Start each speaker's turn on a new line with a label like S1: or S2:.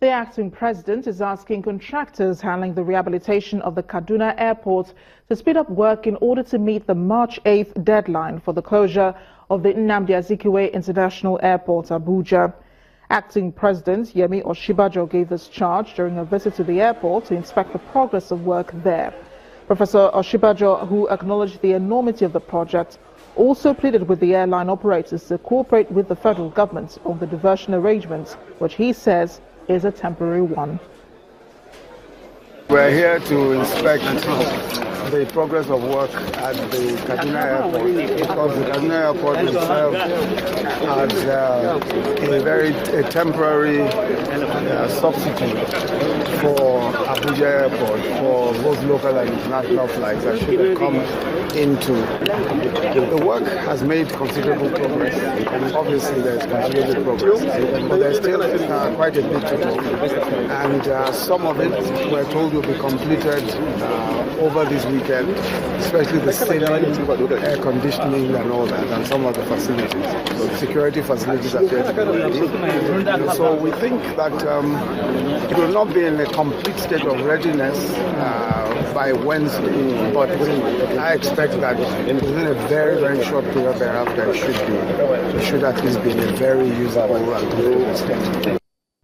S1: The acting president is asking contractors handling the rehabilitation of the Kaduna airport to speed up work in order to meet the March 8th deadline for the closure of the Nnamdi Azikiwe International Airport, Abuja. Acting President Yemi Osinbajo gave this charge during a visit to the airport to inspect the progress of work there. Professor Osinbajo, who acknowledged the enormity of the project, also pleaded with the airline operators to cooperate with the federal government on the diversion arrangements, which he says is a temporary one.
S2: We're here to inspect the progress of work at the Kaduna airport, because the Kaduna airport itself has a temporary substitute for Abuja airport for both local and international flights that should have come into. The work has made considerable progress. Obviously, there's considerable progress, but there's still quite a bit to do. And some of it, we're told, will be completed over this weekend, especially the ceiling, air conditioning and all that, and some of the facilities. So the security facilities are there to be ready. So we think that it will not be in a complete state of readiness by Wednesday, but I expect that within a very, very short period thereafter, it should at least be in a very usable and comfortable state.